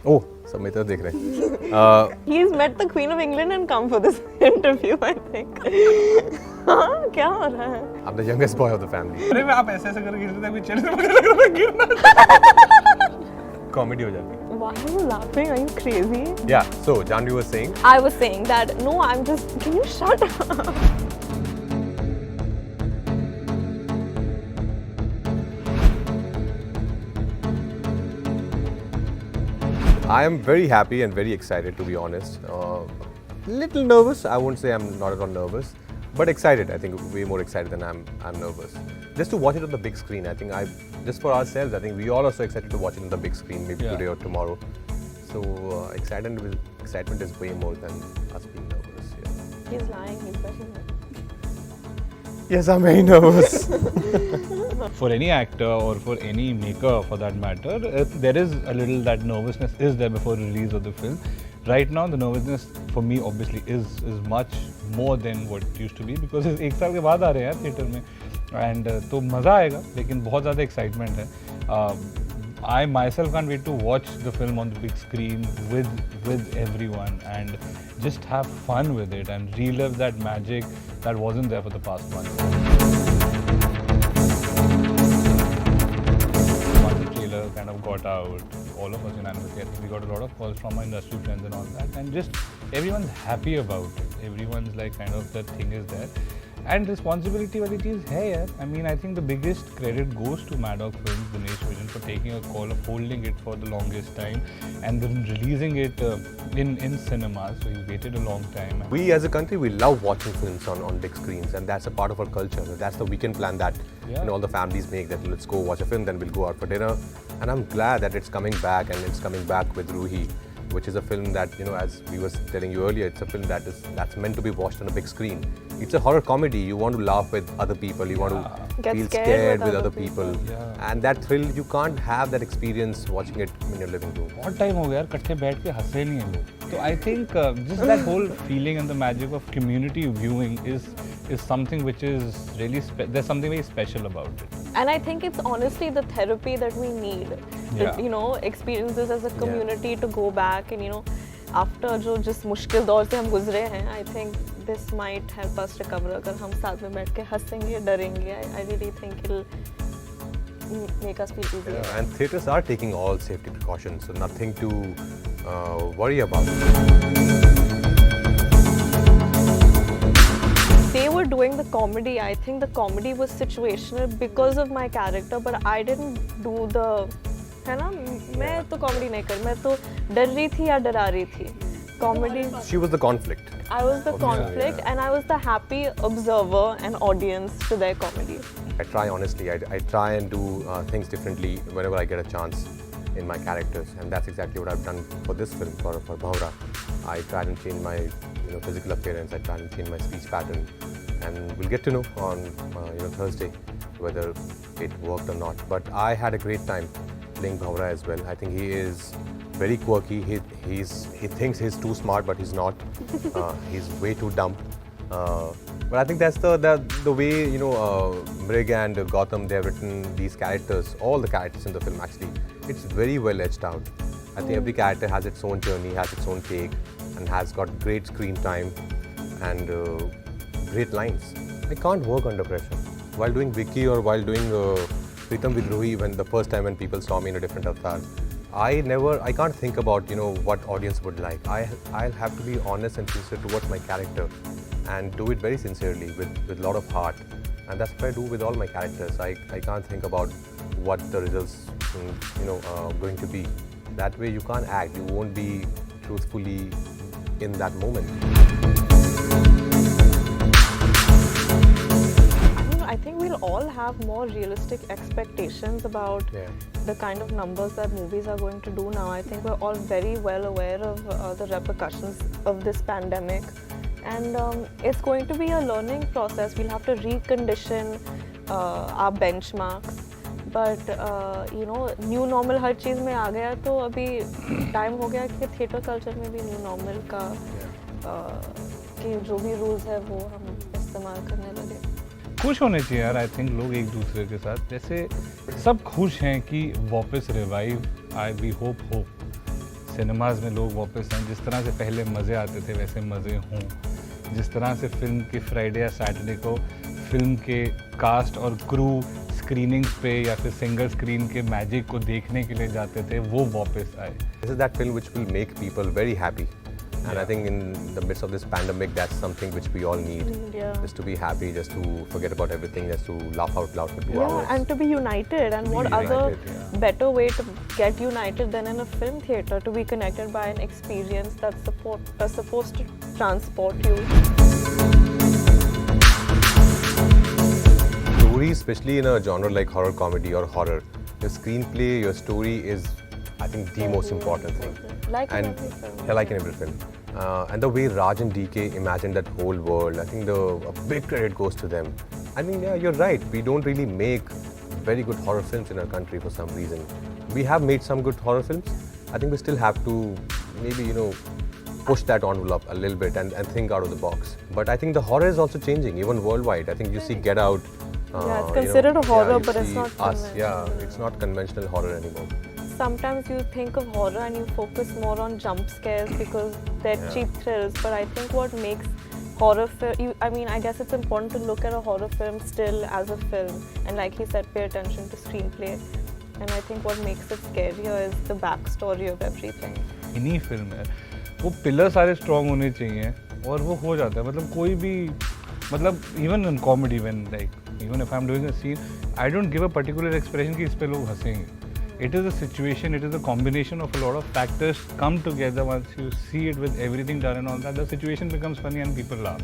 Oh, सब मेरे तरफ देख रहे हैं. He's met the Queen of England and come for this interview, I think. हाँ, क्या हो रहा है? I'm the youngest boy of the family. अरे मैं आप ऐसे करके गिर रहे थे, चेहरे से पकड़ लग रहा गिरना. Comedy हो जाती है. Why are you laughing? Are you crazy? Yeah. So Janvi was saying. I was saying that, no, I'm just, can you shut up? I am very happy and very excited, to be honest. Little nervous. I won't say I'm not at all nervous, but excited. I think way more excited than I'm nervous. Just to watch it on the big screen. I think just for ourselves. I think we all are so excited to watch it on the big screen, maybe Yeah. today or tomorrow. So excitement is way more than us being nervous. Yeah. He's lying, he's very nervous. Yes, I'm very nervous. For any actor or for any maker for that matter, there is a little that nervousness is there before release of the film. Right now, the nervousness for me obviously is much more than what it used to be because एक साल के बाद आ रहे हैं theatre में and तो मज़ा आएगा लेकिन बहुत ज़्यादा excitement है. I myself can't wait to watch the film on the big screen with everyone and just have fun with it and relive that magic that wasn't there for the past month. Once the trailer kind of got out, all of us unanimously, I think we got a lot of calls from our industry friends and all that, and just everyone's happy about it. Everyone's like kind of the thing is there. And responsibility वाली चीज़ है यार. I mean, I think the biggest credit goes to Mad Dog Films, Dinesh Vijan, for taking a call of holding it for the longest time and then releasing it in cinemas. So he waited a long time. We as a country, we love watching films on big screens, and that's a part of our culture. That's the weekend plan that all the families make. That let's go watch a film, then we'll go out for dinner. And I'm glad that it's coming back, and it's coming back with Ruhi, which is a film that, as we were telling you earlier, it's a film that's meant to be watched on a big screen. It's a horror comedy. You want to laugh with other people. You want to Get feel scared scared with with other other people. Yeah. And that thrill, you can't have that experience watching it in your living room. बहुत time हो गया यार इकट्ठे बैठ के हंसे नहीं हैं लोग. तो I think just that whole feeling and the magic of community viewing is something which is really there's something very special about it. And I think it's honestly the therapy that we need. Yeah. Experience this as a community to go back and, after जिस मुश्किल दौर से हम गुजरे हैं, I think this might help us recover. अगर हम साथ में बैठ के हंसेंगे, डरेंगे, I really think it'll make us feel easier. Yeah, and theatres are taking all safety precautions, so nothing to worry about. They were doing the comedy. I think the comedy was situational because of my character, but I didn't do the, है ना? मैं तो comedy नहीं कर, मैं तो डर रही थी या डरा रही थी. Comedy. She was the conflict. I was the conflict, and I was the happy observer and audience to their comedy. I try honestly. I try and do things differently whenever I get a chance in my characters, and that's exactly what I've done for this film, for Bhaura. I tried and change my physical appearance. I tried and change my speech pattern, and we'll get to know on Thursday whether it worked or not. But I had a great time playing Bhaura as well. I think he is very quirky. He thinks he's too smart, but he's not. He's way too dumb. But I think that's the way Mrig and Gautam, they have written these characters, all the characters in the film actually. It's very well edged out. I think every character has its own journey, has its own take, and has got great screen time and great lines. I can't work under pressure. While doing Vicky or while doing Pritam with Ruhi, when the first time when people saw me in a different avatar, I can't think about what audience would like. I'll have to be honest and sincere towards my character and do it very sincerely with a lot of heart, and that's what I do with all my characters. I can't think about what the results going to be. That way you can't act. You won't be truthfully in that moment. I think we'll all have more realistic expectations about the kind of numbers that movies are going to do now. I think we're all very well aware of the repercussions of this pandemic, and it's going to be a learning process. We'll have to recondition our benchmarks, but new normal हर चीज़ में आ गया, तो अभी time हो गया कि theatre culture में भी new normal का कि जो भी रूल्स है वो हम इस्तेमाल करने लगे. खुश होने चाहिए यार. आई थिंक लोग एक दूसरे के साथ जैसे सब खुश हैं कि वापस रिवाइव वी होप सिनेमाज में लोग वापस आएँ, जिस तरह से पहले मज़े आते थे वैसे मज़े हों, जिस तरह से फिल्म के फ्राइडे या सैटरडे को फिल्म के कास्ट और क्रू स्क्रीनिंग्स पे या फिर सिंगल स्क्रीन के मैजिक को देखने के लिए जाते थे, वो वापस आए. This is that film which will make people very happy. And I think in the midst of this pandemic, that's something which we all need. Yeah. Just to be happy, just to forget about everything, just to laugh out loud for 2 Yeah, hours. and to be united. And To what be other united, yeah. better way to get united than in a film theatre, to be connected by an experience that's supposed to transport you. Story, especially in a genre like horror comedy or horror, your screenplay, your story is, I think, the most important thing. Like in And every film. yeah, like in every film. And the way Raj and DK imagined that whole world, I think a big credit goes to them. I mean, yeah, you're right. We don't really make very good horror films in our country for some reason. We have made some good horror films. I think we still have to maybe, push that envelope a little bit and think out of the box. But I think the horror is also changing, even worldwide. I think you see Get Out. Yeah, it's considered a horror, you but it's see not Us, yeah, conventional. it's not conventional horror anymore. Sometimes you think of horror and you focus more on jump scares because they're Yeah. cheap thrills. But I think what makes horror film, I guess it's important to look at a horror film still as a film. And like he said, pay attention to screenplay. And I think what makes it scarier is the backstory of everything. इन्हीं film है वो pillar सारे strong होने चाहिए और वो हो जाता है. मतलब कोई भी, मतलब even in comedy when like even if I am doing a scene I don't give a particular expression कि इस पे लोग हंसेंगे. It is a situation, it is a combination of a lot of factors come together. Once you see it with everything done and all that, the situation becomes funny and people laugh.